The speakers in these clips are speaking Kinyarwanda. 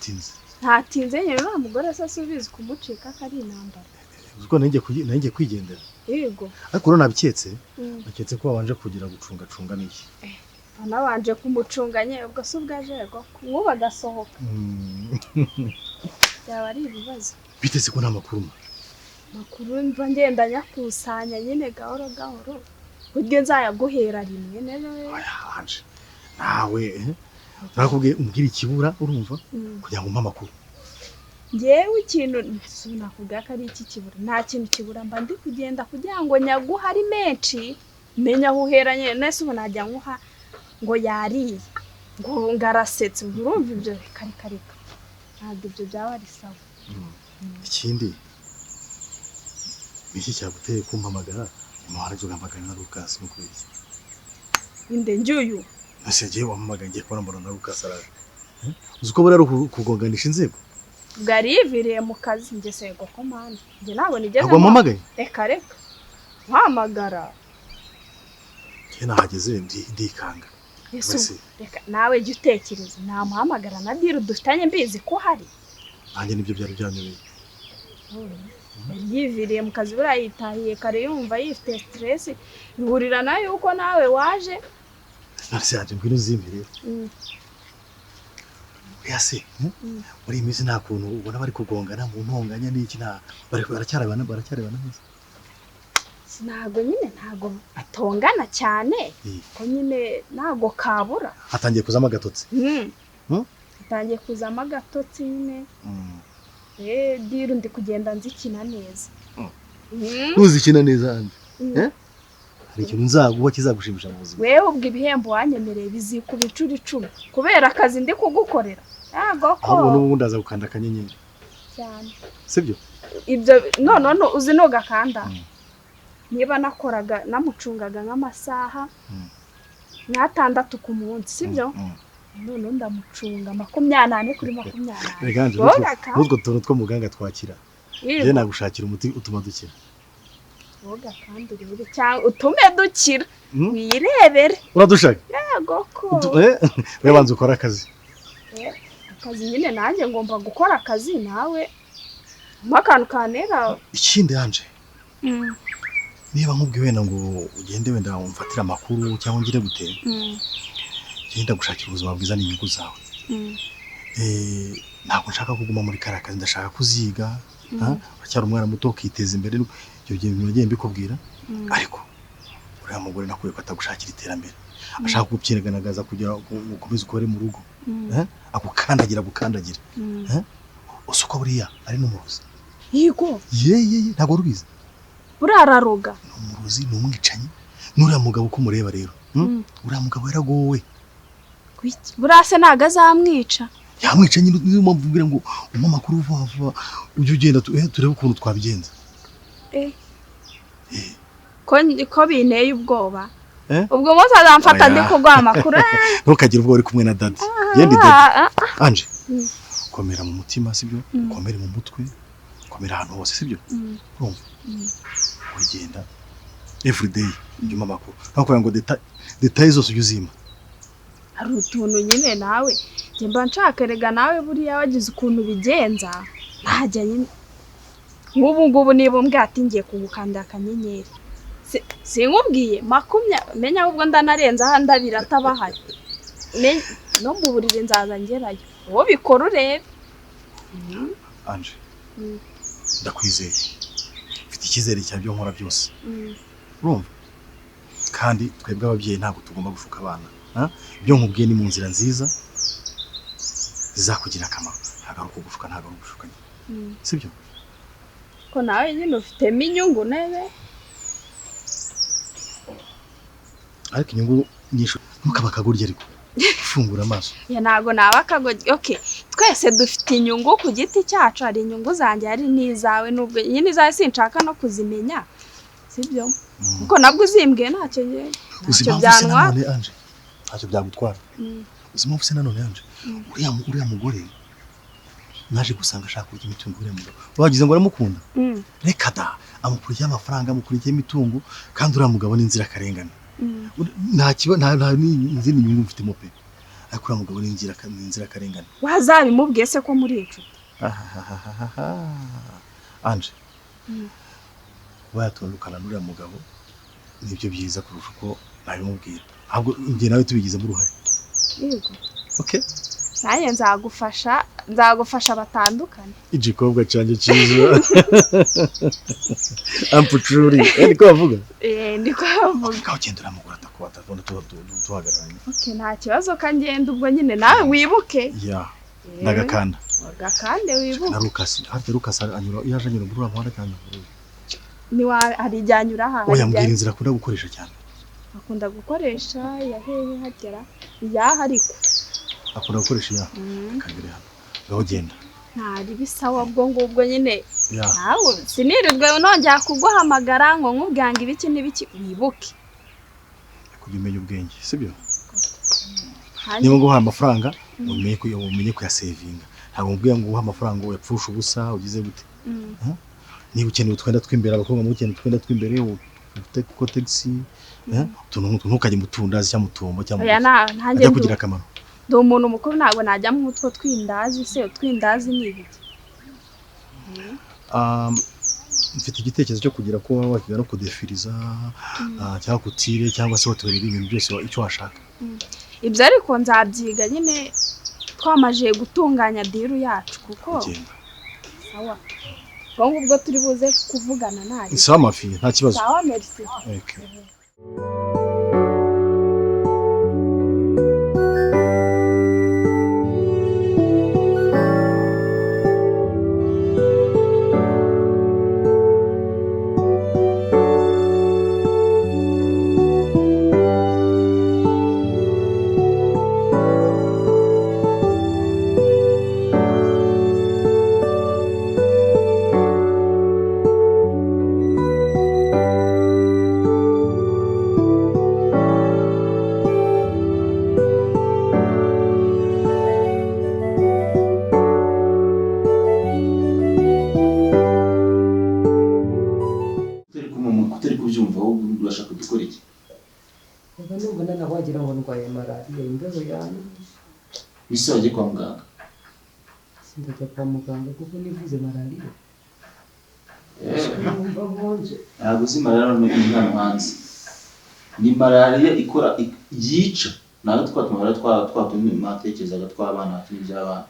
utinze ntatinze nyine uriya mugore se asubiza kumucika kari intambara uko nanjye kwigendera yego ariko rero nabiketse naketse ko wabanje kugira gucunga n'iki nabanje kumucunganye ubwo se ubwajego uwo bagasohoka byaba ari ibibazo biteze ko nta makuru mva ngenda nyakusanya nyine gahoro buryo nzayaguhera rimwe anje nawe nakubwiye umbwira ikibura urumva kugira ngo umpe amakuru ngewe ikintu nakubwira ko ari iki kibura nta kintu kibura mba ndi kugenda kugira ngo nyaguha ari menshi menya aho uheranye nese ubu najya nkuha ngo yariye ngo ngarasetse urumva ibyo reka ntabwo ibyo byaba ari sawa ikindi iki cyaguteye kumpamagara umuhara ugamagara na Lucas no kwiki inde njuyu nasege wamamagaye ngiye kubona mbona na Lucas araje uzuko bari kugonganisha inzego bwari yiviriye mu kazi nge sego komande nge nabo nigeze agwa mamagaye reka mpamagara cyena hageze ndikanga reka nawe jya utekereza namuhamagara na diro dufitanye mbizi ko hari nanjye nibyo byari byanyobeye yiviriye mu kazi burayitahiye kare yumva yifite stress bihurira nayo yuko nawe waje nase yaje ngwino zimbere yase muri imizi nta kuntu ubona bari kugongana mu ntonganya n'iki nta baracyarabana neza sinago nyine ntago atongana cyane ko nyine nago kabura atangiye kuzama gatotsi atangiye kuzama gatotsi nyine diro ndi kugenda nzikina neza uzikina neza anje hari ikintu nzaguha kizagushimisha mu buzima wewe ubwo ibihembo wanyemereye bizikuba icuri 10 kubera akazi ndi kugukorera yago ko ahubwo n'ubundi aza gukanda akanyenyeri cyane sibyo ibyo no uzi no gakanda niba nakoraga namucungaga nk'amasaha 6 ku munsi sibyo none ndamucunga 28 kuri 28 reganje utwo tuntu two muganga twakira je nagushakira umuti utuma dukira woga kandi uri cyangwa utume dukira wirebere uradushaka yego ko we banze ukora akazi nyine nanjye ngomba gukora akazi nawe makantu kanera ikindi yanje niba nkubwiye wenda ngo ugende wenda umfatira amakuru cyangwa ngire gute genda gushakira ubuzima bwiza n'inyungu zawe ntabwo nshaka kuguma muri karakazi ndashaka kuziga acyari umwana muto ukiteza imbere ibyo bintu nagiye mbikubwira ariko uriya mugore nakuye ko atagushakira iterambere ashaka gupyinaganagaza kugira ukomeze ukore mu rugo agukandagira usuko buriya ari n'umurozi yego ntabwo rubizi burararoga n'umurozi n'umwicanyi n'uriya mugabo uko mureba rero uriya mugabo yaragowe burase ntago azamwica yamwica nyine niyo mpamvu mbwira ngo umpa amakuru vuba ujye ugenda turebe ukuntu twabigenza ko binteye ubwoba ubwo munsi azamfata ndi kuguha amakuru ntukagire ubwo uri kumwe na dadi yendi dadi anje komera mu mutima sibyo komera mu mutwe komera ahantu hose sibyo urumva wigenda everyday ujye amakuru ntabwo ngo details zose ujye uzima hari utuntu nyine nawe njye mba nshaka rega nawe buriya wagize ukuntu bigenza ntajya nyine ngubu niba umbwiye ati ngiye kugukanda akanyenyeri sinkubwiye 20 menya ahubwo ndanarenza aha ndabira atabahari no mu burire nzaza ngerayo wowe bikora urebe anje ndakwizeye mfite icyizere cyabyo nkora byose urumva kandi twebwe ababyeyi ntabwo tugomba gushuka abana ibyo nkubwiye ni mu nzira nziza zizakugira akamaro ntabwo gushuka ntabwo gushukanye sibyo ko nawe nyine ufitemo inyungu nebe ariko inyungu nyinshi ntukaba akagurya ariko ufungura amaso ntabwo naba akagurya okay twese dufite inyungu ku giti cyacu hari inyungu zanjye hari n'izawe nubwo nyine izawe sinshaka no kuzimenya sibyo kuko nabwo uzimbwiye ntacyo byanwa ntacyo byagutwara uzima ufise nanone yanje uriya mugore naje gusanga ashaka kurya imitungo uriya mugabo wagize ngo aramukunda reka da amukurikiye amafaranga amukurikiye imitungo kandi uriya mugabo ni inzira karengana nta n'izindi nyungu mfitemo pe akura mugabo n'inzira karengana wazabimubwiye se ko muri inshuti Anje bayatondukana n'uriya mugabo nibyo byiza kurusha uko nabimubwira ahubwo njye nawe tubigizemo uruhare yego okay nanjye nzagufasha batandukane igikobwa cyanjye cyiza ampucuri niko bavuga ndiko bavuga kaho gendera mugura atakwata tubona tuhagararanye okay nta kibazo kangenda ubwo nyine nawe wibuke ndagakanda wibuke na Lucas anyura yaje anyura muri muhanda cyane ni wa ari jyanyura ha oya mbwira inzira akunda gukoresha cyane akunda gukoresha yahehe hagera yahariko akunda gukoresha kagere hano ngaho genda ntari bisawa ubwo nyine nawe sinirirwe nongera kuguhamagara ngo nkubwanga ibiki n'ibiki wibuke kujya ubwenge sibyo niba nguha amafaranga umenye kuyasevinga ntabwo mbwiye ngo uha amafaranga yapfusha ubusa ugize gute niba ukeneye utwenda tw'imbere abakobwa mu ukeneye utwenda tw'imbere ko taxi utuntu ntukajye mutundazi cyangwa mutumba cyangwa ajya kugira akamaro ndi umuntu mukuru ntabwo najya mu utwo twindazi se utwindazi ni ibiki mfite igitekerezo cyo kugira ko wakiga no kudefiriza cyangwa kutire cyangwa se hotel ibintu byose icyo washaka ibyo ariko nzabyiga nyine twamaje gutunganya diru yacu kuko sawa ubwo turi buze kuvugana nawe sawa mafi nta kibazo sawa merci okay Bisoje kwa muganga. Sindajya kwa muganga kuko nivuze malariya. Ntabwo uzi malariya no hano hanze. Ni malariya ikora yica. Nawe twatumye matekerezaga twabana bakiri by'abana.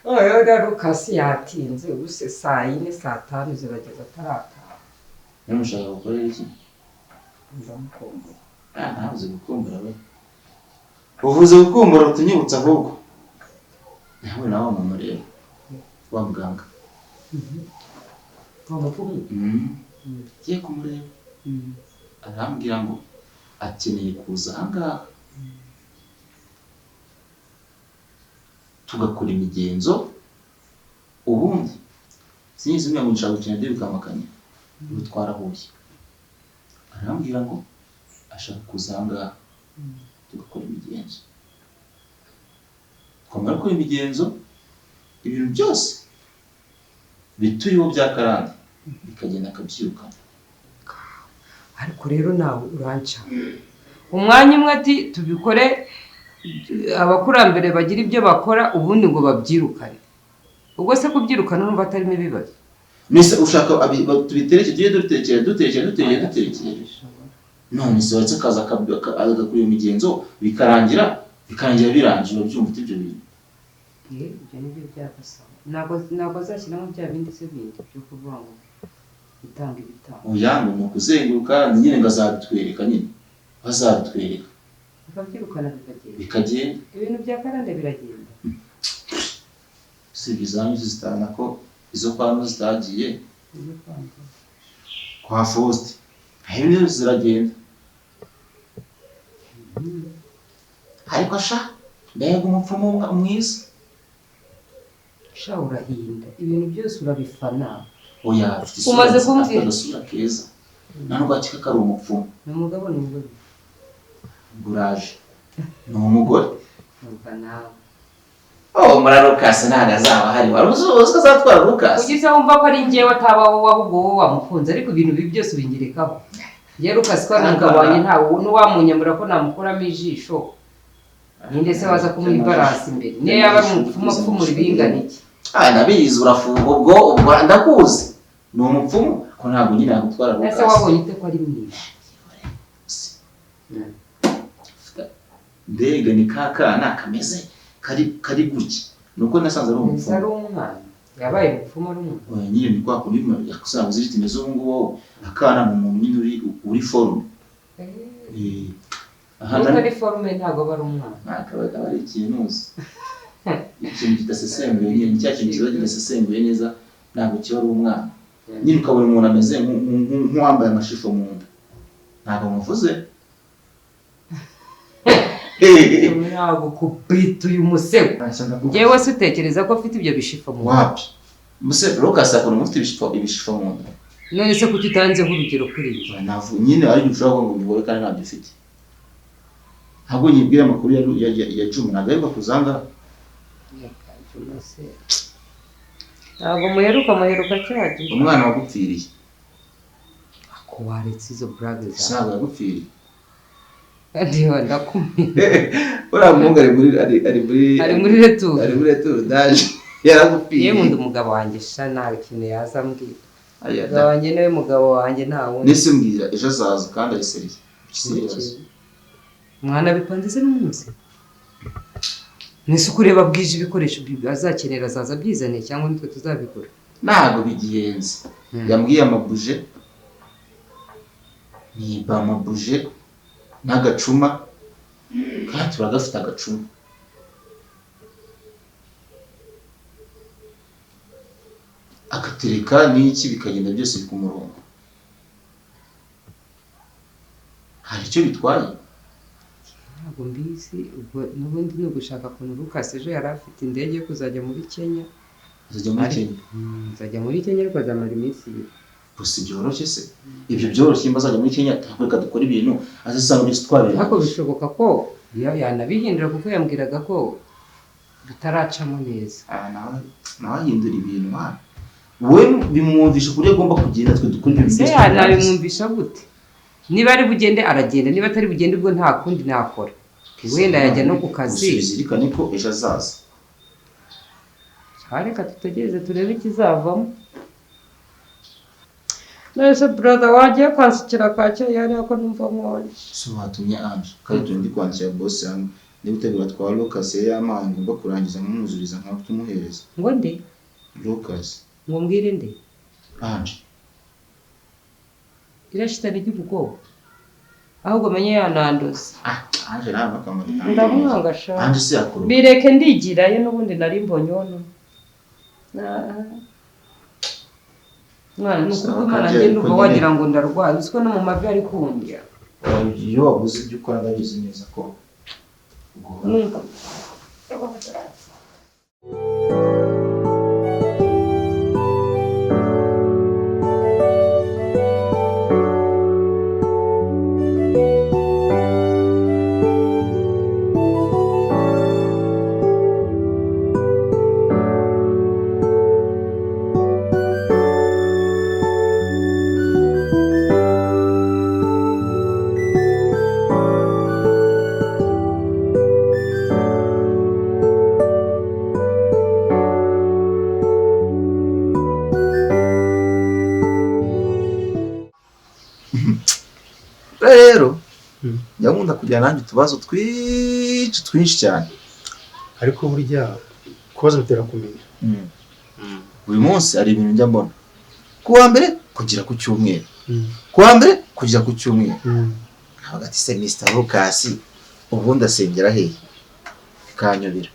Oya rero kasi yatinze ubuse saa 4 saa 5 zirageza tarataha. Numushaka gukorera iki? Ndamukumbuye. Ntabuze gukumbura we. Uvuze gukumbura utunyibutsa ahubwo. Nawe nawe mama rero. Wa muganga. Kiye kumureba. Arambwira ngo akeneye kuza ahangaha. Tugakora imigenzo ubundi sinzi umwe nshaka gukina bikamakanya gutwara huye. Arambwira ngo ashaka kuza ahangaha tugakora imigenzo. Twamara gukora imigenzo ibintu byose bituriho byakarande bikagenda akabyirukana. Ariko rero nawe uranca umwanya umwe ati tubikore abakurambere bagira ibyo bakora ubundi ngo babyirukane. Ubwo se kubyirukana numva atarimo ibibazo. Mise ushaka tubitereke tugiye dutekera. None se watse kaza agakuriye imigenzo bikarangira birangira byumva ibyo bintu. Ibyo nibyo byabasaba. Nago zashyiramo bya bindi se bindi byo kuvuga ngo bitanga ibitabo. Uyango no kuzenguruka nyine ngazadutwereka nyine. Bazadutwereka. Babyirukana bikagenda. Ibintu bya karande biragenda. Si bizanyu zitana ko izo kwano zitagiye. Kwa Faust. Ibintu ziragenda. Ariko sha mbega umupfumu mwiza. Sha urahinda. Ibintu byose urabifana. Oya umaze kumvira agasura keza. Nanubwo akika kari umupfumu. Ni umugabo ni umugore. Guraje. Ni umugore. Numva nawe. Mura Lucas ntago azaba hari. Waruzuza azatwara Lucas. Ugize wumva ko ari ngewe atabaho ahubwo wamukunze ariko ibintu bibi byose bingerekaho. Ye Lucas ko nangabanye ntawe n'uwamunyamura ko namukuramo ijisho. ninde se waza kumuha ibarasi imbere niyo yaba ari umupfumu apfumura ibingana iki nabizi urafunga ubwo ndakuzi ni umupfumu ko ntabwo nyine yagutwara Lucas ese wabonye ute ko ari mwiza mbega ni kakana kameze kari guki nuko nasanze ari umupfumu ari umwana yabaye umupfumu ari umwana oya nyine ni kwa kundi yakusanga uziriti mezo nguwo akana mu muntu nyine uri forume utari forume ntabwo aba ari umwana akaba ari ikintu ikintu kidasesenguye nyine cya kintu kiba kidasesenguye neza ntabwo kiba ari umwana nyine ukabona umuntu ameze nk'uwambaye amashifo mu nda ntabwo muvuze ntabwo kubita uyu musego njyewe se utekereza ko afite ibyo bishifo mu nda wapi musego Lucas akora umufite ibishifo mu nda none se kuki utanzeho urugero kuri ibyo nyine ari ushobora ngo umugore kandi ntabyo ufite ntabwo nyibwira amakuru ya Juma ntabwo ariko kuzanga ntabwo muheruka cyagiye umwana wagupfiriye ko waretse izo brage zawe ntabwo yagupfiriye ndiho ndakumira uriya muhungu ari muri returu daje yaragupfiriye yewe undi umugabo wanjye sha nta kintu yaza ambwira umugabo wanjye niwe mugabo wanjye nta wundi nese mbwira ejo azaza kandi ari seriye umwana bipanze se n'umunsi nese kureba bwije ibikoresho azakenera azaza byizaniye cyangwa nitwe tuzabigura ntabwo bigihenze yambwiye amabuje niba amabuje n'agacuma kandi turagafite agacuma agatereka n'iki bikagenda byose ku murongo hari icyo bitwaye ntabwo mbizi ubwo n'ubundi ni ugushaka ukuntu Lucas ejo yari afite indege yo kuzajya muri Kenya nzajya muri Kenya ariko azamara iminsi ibiri gusa byoroshye se ibyo byoroshye mba azajya muri Kenya reka dukora ibintu azasanga byose twabera ariko bishoboka ko yanabihindura kuko yambwiraga ko bitaracamo neza nawe ahindura ibintu we bimwumvisha kuri agomba kugenda twe dukora ibintu byose nabimwumvisha gute niba ari bugende aragenda niba atari bugende ubwo nta kundi nakora wenda yajya no ku kazi bizirikane ko ejo azaza reka tutegereze turebe ikizavamo nese brother wagiye kwansukira kwa cyari ako numva mwoye so watumye anje kandi tundi kwandikira boss yangu ni gutegura twa Lucas y'amanga ngomba kurangiza nk'umuzuriza nka tumuhereza ngo nde Lucas ngo mbwire nde anje irashitana ry'ubwoba ahubwo menye yananduza anje nawe akamara ndamwanga sha anje se yakuru bireke ndigirayo n'ubundi nari mbonyono mwana nuko Imana nge ndumva wagira ngo ndarwaye uziko no mu mavi ari kundya iyo wabuze ibyo ukora ndabizi neza ko numva rero yakunda kujya nanjye utubazo twinshi cyane ariko burya kubaza bitera kumenya buri munsi hari ibintu njya mbona kuwa mbere kugira ku cyumweru kuwa mbere kugira ku cyumweru hagati se Mr. Lucas ubundi asengera hehe kanyobera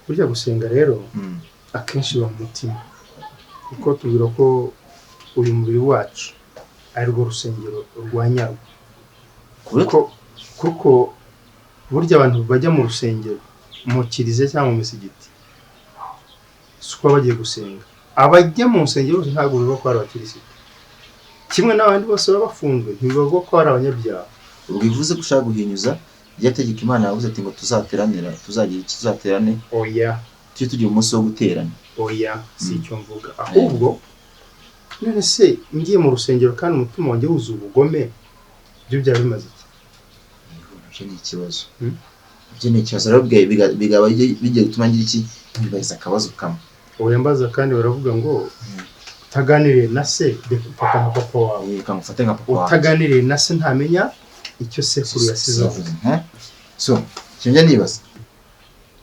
burya gusenga rero akenshi biba mu mutima kuko tubwira ko uyu mubiri wacu ari rwo rusengero rwa nyarwo kuko burya abantu bajya mu rusengero mu kiliziya cyangwa mu misigiti suko bagiye gusenga abajya mu rusengero ntabwo biba ko ari abakirisitu kimwe n'abandi bose baba bafunzwe ntibivuga ko ari abanyabyaha ubwo bivuze ko ushaka guhinyuza ryategeka Imana yavuze ati ngo tuzateranira tuzagira ikizaterane oya tujye tugira umunsi wo guterana oya si icyo mvuga ahubwo none se ngiye mu rusengero kandi umutima wanjye wuzuye ubugome byo byaba bimaze iki icyo ni ikibazo ibyo ni ikibazo rero bigaba bigiye gutuma ngira iki bibaza akabazo kamwe. Uyambaza kandi baravuga ngo utaganiriye na se fata nka papa wawe, ukamufata nka papa wawe. utaganiriye na se ntamenya icyo sekuru yasize avuze. So kinjya nibaza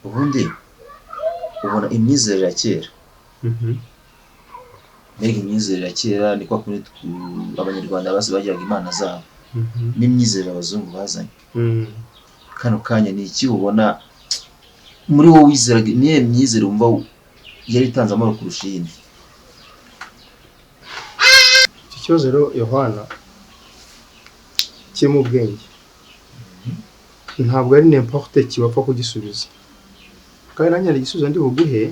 ubundi ubona imyizerere ya kera, mbega imyizerere ya kera ni kwa kuri abanyarwanda bose bagiraga imana zabo n'imyizerere abazungu bazanye. Kano kanya ni iki ubona muri wowe wizeraga, niye myizerere wumva yari itanze amahoro kurusha iyindi? Iki kibazo rero Yohana kiri mu bwenge, ntabwo ari n'importe kibapfa kugisubiza, kandi nanjye igisubizo ndi buguhe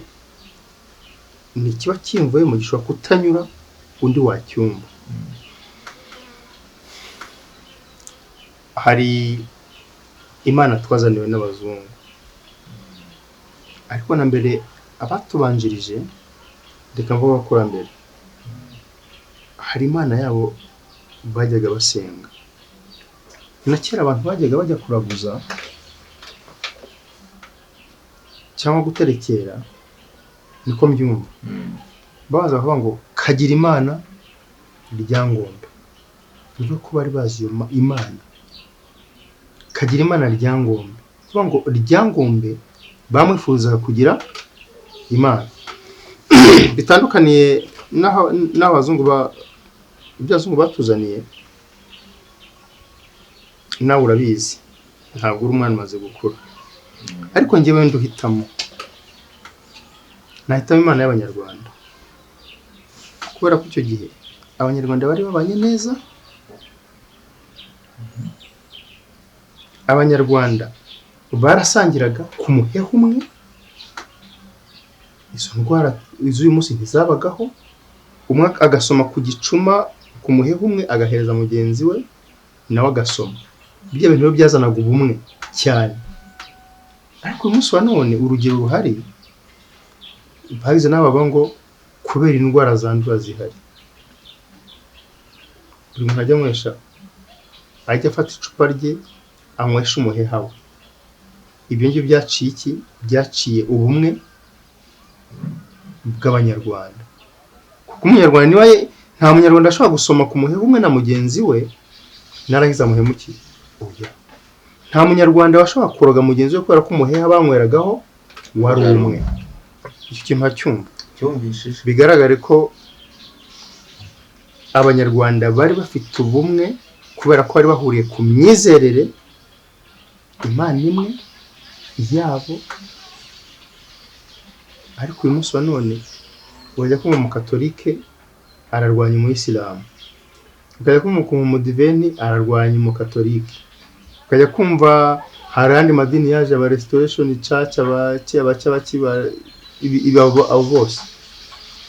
ni kiba kimvuye mu gishobora kutanyura undi wacyumva. Hari imana twazaniwe n'abazungu, ariko na mbere abatubanjirije reka mvuga abakurambere, hari imana yabo bajyaga basenga. Na kera abantu bajyaga bajya kuraguza cyangwa guterekera, niko mbyumva, baza bavuga ngo kagira imana ryangombe, nibyo ko bari bazi iyo imana kagira imana ryangombe, kuvuga ngo ryangombe bamwifuzaga kugira imana. Bitandukaniye n'abazungu iby'abazungu batuzaniye, nawe urabizi ntabwo uri umwana umaze gukura, ariko njyewe nduhitamo, nahitamo imana y'abanyarwanda, kubera ko icyo gihe abanyarwanda bari babanye neza. Abanyarwanda barasangiraga ku muheha umwe, izo ndwara z'uyu munsi ntizabagaho. Umwe agasoma ku gicuma ku muheha umwe agahereza mugenzi we nawe agasoma. Ibyo bintu byazanaga ubumwe cyane, ariko uyu munsi wa none urugero ruhari bagize n'ababa ngo kubera indwara zandura zihari, buri muntu ajya anywesha, ajya afata icupa rye anywesha umuheha we. Ibyo ngibyo byaciye iki? Byaciye ubumwe bw'abanyarwanda, kuko umunyarwanda niwe, nta munyarwanda ashobora gusoma ku muheha umwe na mugenzi we narahiza muhemukiye. Nta munyarwanda washobora kuroga mugenzi we kubera ko umuheha banyweragaho wari umwe. Icyo kintu cyumva cyumvishije bigaragare ko abanyarwanda bari bafite ubumwe kubera ko bari bahuriye ku myizerere, imana imwe yabo. Ariko uyu munsi wa none wajya kumva umukatolike ararwanya umuyisilamu, ukajya kumva umudiveni ararwanya umukatolike, ukajya kumva hari andi madini yaje, aba restoration church, abo bose.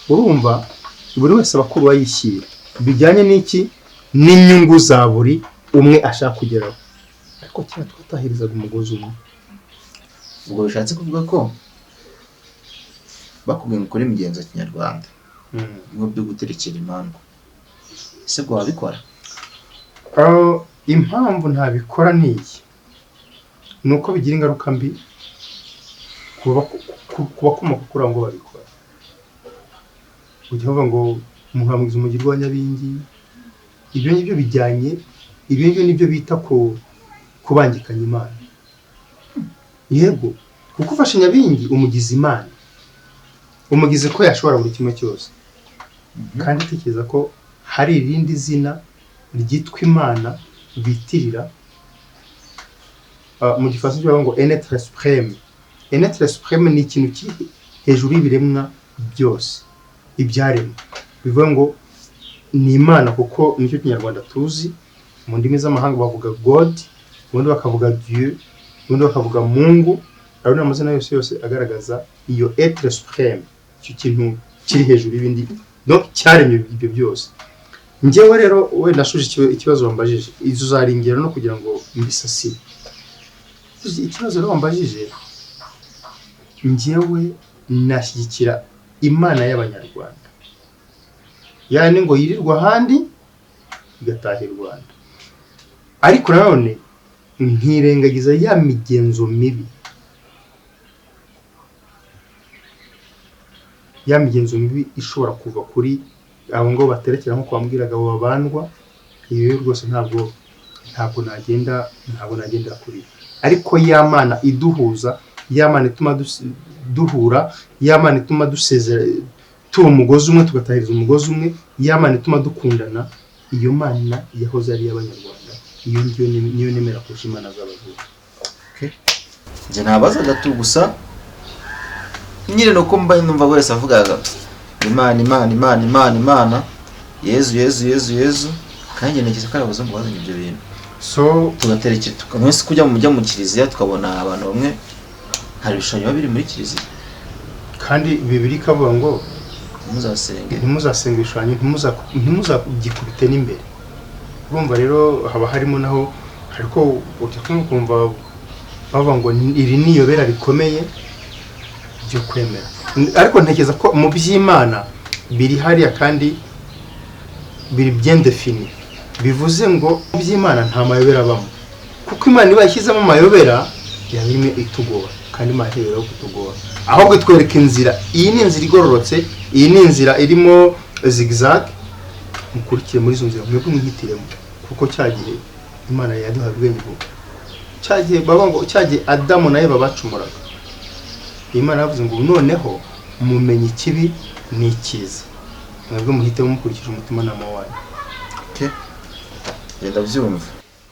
Urumva buri wese abakuru bayishyira bijyanye n'iki, n'inyungu za buri umwe ashaka kugeraho. Ariko cyane twatahirizaga umugozi umwe. ubwo bishatse kuvuga ko bakubwiye ngo ukore imigenzo ya kinyarwanda ngo byo guterekera imandwa, ese bwo wabikora? Impamvu ntabikora ni iki, ni uko bigira ingaruka mbi kubakomoka kuri abo ngo babikora. Ujya uvuga ngo umuhamuzi umugirwa wa Nyabingi, ibyo ngibyo bijyanye, ibyo ngibyo nibyo bita kubangikanya imana. Yego, kuko ufashe Nyabingi umugize imana, umugize ko yashobora buri kimwe cyose, kandi tekereza ko hari irindi zina ryitwa imana bitirira. Mu gifaransa bavuga ngo enetre supreme. Enetre supreme ni ikintu kiri hejuru y'ibiremwa byose ibyaremwe, bivuga ngo ni imana, kuko nicyo kinyarwanda tuzi. Mu ndimi z'amahanga bavuga god, ubundi bakavuga dieu, ubundi bakavuga mungu. Ari amazina yose agaragaza iyo etre supreme, icyo kintu kiri hejuru y'ibindi, donc cyaremye ibyo byose. Njyewe rero we nashuje ikibazo wambajije, izo zaringera no kugira ngo mbisasire. Ikibazo rero wambajije, njyewe nashyigikira imana y'abanyarwanda, yani ngo yirirwa ahandi igataha i Rwanda. Ariko nanone nkirengagiza ya migenzo mibi, ya migenzo mibi ishobora kuva kuri abo ngo baterekera nko kwambwiraga abo babandwa, iyo rwose ntabwo nagenda kuri. Ariko y'Imana iduhuza, y'Imana ituma duhura, y'Imana ituma dusezera tuba umugozi umwe tugatahiriza umugozi umwe, y'Imana ituma dukundana, iyo Mana yahoze ari y'Abanyarwanda, iyo niyo nemera kurusha Imana z'abazungu. Njye nabazaga tu gusa nyine nuko mba numva wese avugaga Imana Yezu kandi nigeze ko abazungu bazanye ibyo bintu. So Tugaterekera tukamwese kujya mu kiliziya tukabona abantu bamwe hari ibishushanyo biri muri kiliziya, kandi Bibiliya ikavuga ngo ntimuzasenge ibishushanyo, ntimuzagikubite n'imbere. Urumva rero haba harimo naho ariko ukumva bavuga ngo iri niyobera rikomeye byo kwemera. Ariko ntekereza ko mu by'Imana biri hariya kandi biri bien défini, bivuze ngo mu by'Imana nta mayobera abamo, kuko Imana iba yashyizemo amayobera yabimwe itugora, kandi Imana ihera yo kutugora, ahubwo twereka inzira. Iyi ni inzira igororotse, iyi ni inzira irimo zigzag, mukurikire muri izo nzira mwebwe mwihitiremo, kuko cyagihe Imana yaduhaye ubwenge bwo cyagihe baba ngo cyagihe Adamu na Eva bacumuraga, Imana yavuze ngo noneho mumenye ikibi n'ikiza, mwebwe muhitemo mukurikije umutima nama wanyu. Genda byumva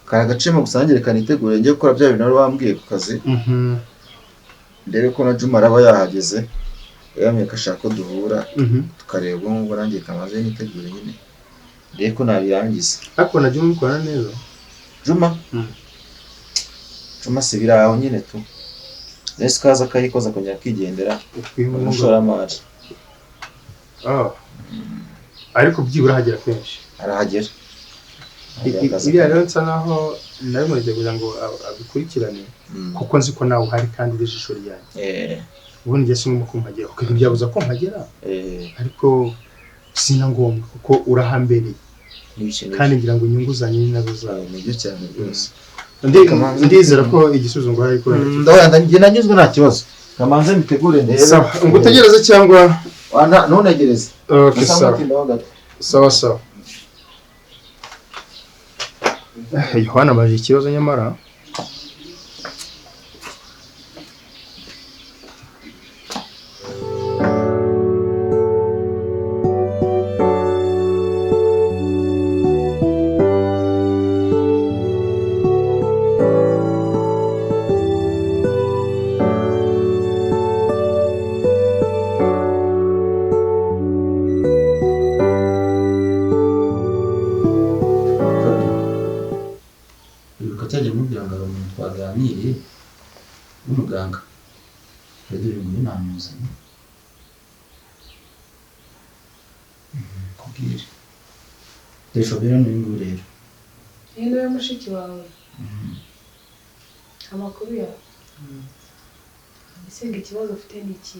kaya gacemo gusangire kanitegure ngiye gukora bya bintu wambwiye ku kazi. Ndebe ko na Juma araba yahageze, yamye kashaka duhura tukareba ngo nanjye kamaze nitegure nyine ndebe ko nabirangiza. Ariko na Juma ukora neza. Juma si biraho nyine tu nese kaza kayikoza kongera kigendera umushoramari. Ariko byibura hagera kenshi arahagera. Iriya rero nsa naho nabimurije kugira ngo abikurikirane, kuko nzi ko nawe uhari kandi iri jisho ryanjye. Ubundi njye sinumva ko mpagera, kuko ntibyabuza ko mpagera, ariko sina ngombwa kuko urahambereye, kandi ngira ngo inyungu zanjye ni nazo zawe. Nibyo cyane rwose. Ndizera ko igisubizo ngo hari ko njye nanyuzwe nta kibazo. Kamanze mitegure ndebe. Sawa, ngutegereze cyangwa ntunegereze. Okay, sawa. Yohana baje ikibazo nyamara. Umuganga yaduri ngo namuzanye kubwire Deshobera n'ingu rero niwe mushiki wawe amakuru ya ese ikibazo ufite n'iki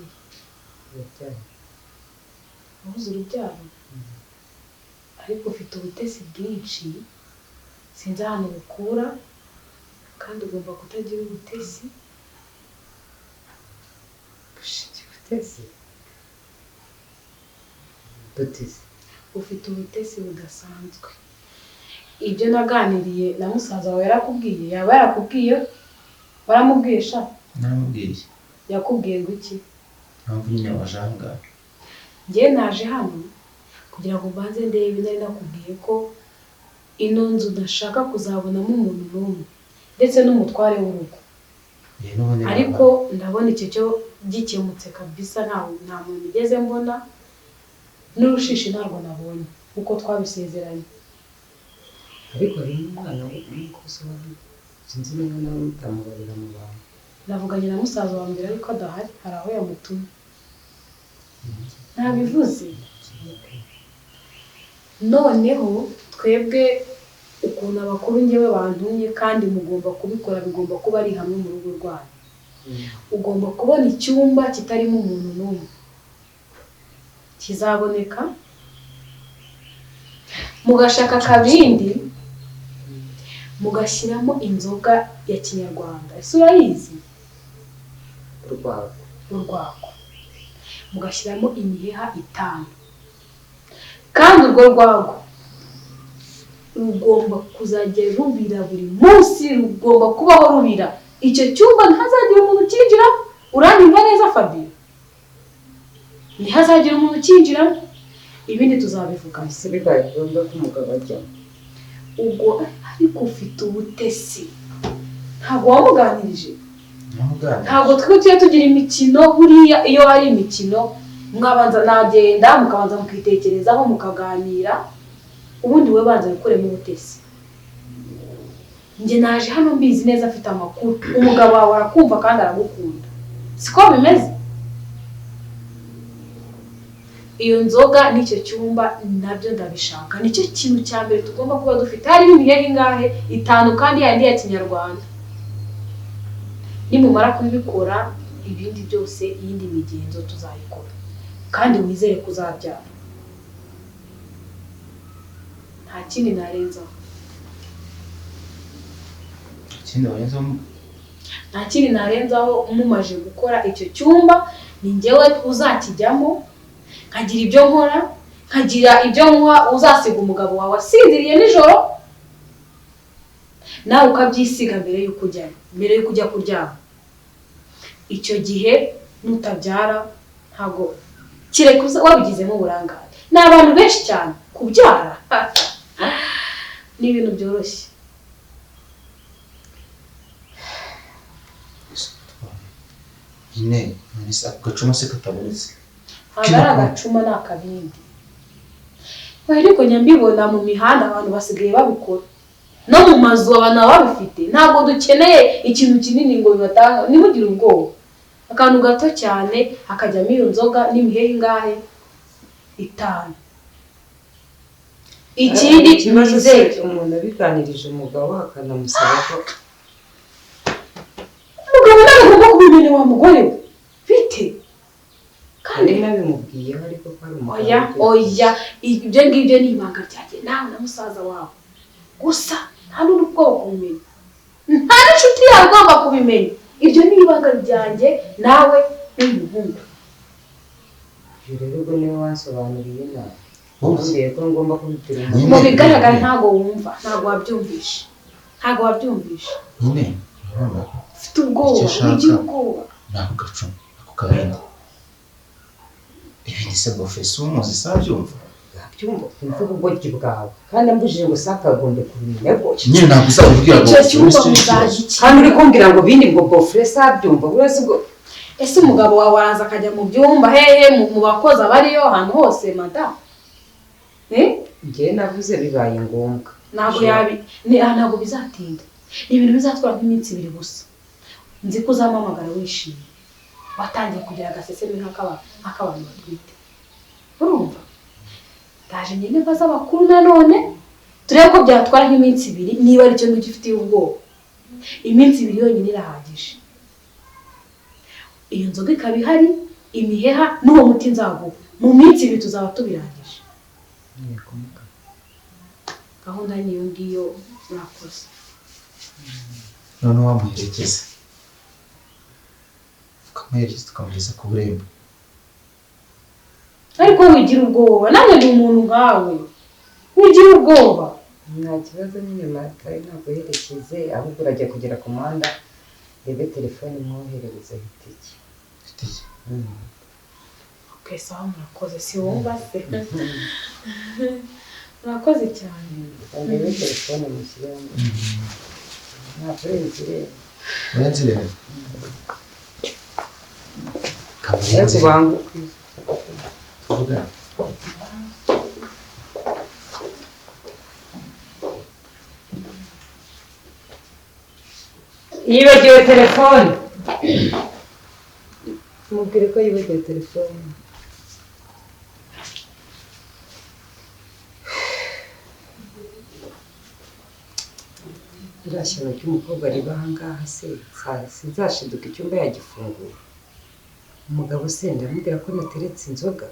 ubuze urubyaro ariko ufite ubutesi bwinshi sinzi ahantu bukura kandi ugomba kutagira ubutesi. Ufite ubutesi budasanzwe. Ibyo naganiriye na musaza wawe yarakubwiye, yaba yarakubwiye waramubwiye sha? Naramubwiye. Yakubwiye ngo iki? Mpamvu nyine wajanga. Njye naje hano kugira ngo mbanze ndebe nari nakubwiye ko ino nzu ndashaka kuzabonamo umuntu n'umwe ndetse n'umutware w'urugo. Ariko ndabona icyo cyo gikemutse kabisa, nta muntu igeze mbona n'urushishi ntabwo nabonye uko twabisezeranye. Ariko ari umwana w'umukozi wawe sinzi niba nawe utamubarira mu bantu. Navuganye na musaza wa mbere ariko adahari, hari aho yamutumye. Ntabivuze. Noneho twebwe ukuntu abakuru njyewe bantumye kandi mugomba kubikora, bigomba kuba ari hamwe mu rugo rwanyu. Ugomba kubona icyumba kitarimo umuntu n'umwe. Kizaboneka mugashaka kabindi mugashyiramo inzoga ya kinyarwanda, ese urayizi? Urwagwa. Mugashyiramo imiheha 5, kandi urwo rwagwa rugomba kuzajya rubira buri munsi, rugomba kubaho rubira. Icyo cyumba ntazagira umuntu ukinjiramo, uranyumva neza Fabio? Ntihazagira umuntu ukinjiramo, ibindi tuzabivuga. Ese bibaye ngombwa ko umugabo ajyamo? Ubwo ariko ufite ubutesi, ntabwo wamuganirije? Ntabwo tujye tugira imikino, buriya iyo ari imikino mwabanza nagenda mukabanza mukitekerezaho mukaganira, ubundi we banza bikoremo ubutesi. Njye naje hano mbizi neza afite amakuru, umugabo wawe arakumva kandi aragukunda, siko bimeze? Iyo nzoga n'icyo cyumba nabyo ndabishaka, nicyo kintu cya mbere tugomba kuba dufite. Harimo imiheha ingahe? 5, kandi yandi ya kinyarwanda. Nimumara kubikora ibindi byose, iyindi migenzo tuzayikora, kandi wizere kuzabyara. Nta kindi narenzaho. Nta kindi narenzaho. Mumaje gukora icyo cyumba, ni njyewe uzakijyamo, nkagira ibyo nkora, nkagira ibyo nkuha, uzasiga umugabo wawe asinziriye nijoro, nawe ukabyisiga mbere y'uko ujya kuryama. Icyo gihe nutabyara, ntabwo kireka wabigizemo uburangare. Ni abantu benshi cyane kubyara ni ibintu byoroshye. Nyine agacuma se katabonetse? Ntabwo ari agacuma, ni akabindi. Ariko nyambibona mu mihanda abantu basigaye babikora, no mu mazu abantu babifite. Ntabwo dukeneye ikintu kinini ngo bibatanga, nimugire ubwoba. Akantu gato cyane hakajyamo iyo nzoga n'imiheha ingahe? 5. Ikindi kimazeze umuntu abiganirije umugabo akanamusaba ko umugabo nagomba kubimenya wa mugore we bite, kandi nabimubwiye ariko ko ari umugabo. Oya, ibyo ngibyo ni ibanga ryanjye nawe na musaza wawe gusa, nta n'undi ubwoba kumenya, nta n'inshuti yawe ugomba kubimenya. Ibyo ni ibanga ryanjye nawe n'umuhungu. Rero ubwo niwe wansobanuriye nawe, umbwiye ko ngomba kubitira umuntu. Mu bigaragara ntabwo wumva, ntabwo wabyumvisha. Nyine ufite ubwoba, ugira ubwoba. Nako gacuma, ako kabindi. Ibindi se bofesi umuzi sabyumva? Byumva imvugo ubwoki bwawe, kandi ambujije ngo sakagombe kubimenya gutya. Nyine ntabwo uzabibwira ngo icyo cyumba muzagiki, kandi uri kumbwira ngo bindi ngo bofre sabyumva. Uretse ubwo ese umugabo wawe araza akajya mu byumba hehe mu bakozi abariyo ahantu hose madamu? Njye navuze bibaye ngombwa. Ntabwo bizatinda, ni ibintu bizatwara nk'iminsi 2 gusa. Nzi ko uzampamagara wishimye, watangiye kugira agaseseme nk'abantu batwite. Urumva? Ndaje nyine mbaza abakuru nanone turebe ko byatwara nk'iminsi 2, niba ari cyo ngifitiye ubwoba. Iminsi 2 yonyine irahagije. Iyo nzoga ikaba ihari, imiheha n'uwo muti nzaguha, mu minsi 2 tuzaba tubirangije. Gahunda niyo ngiyo urakoze. None wamuherekeza ukamuherekeza ukamugeza ku burembo. Ariko wigira ubwoba, nanjye ndi umuntu nkawe, wigira ubwoba. Nta kibazo nyine mataye, ntabwo yerekeze, ahubwo urajya kugera ku muhanda rebe telefone mwoherereza itike. Okay, sawa, murakoze. Si wumva se? Murakoze cyane. Ndebe telefone mushyiramo. Ntabwo yinjire. Urenzire? Ariko banguka. Tuvuga. Yibagiwe telefone. Mubwire ko yibagiwe telefone. Irashyano ry'umukobwa riba ahangaha se, sinzashiduka icyumba yagifungura. Umugabo se ndamubwira ko nateretse inzoga.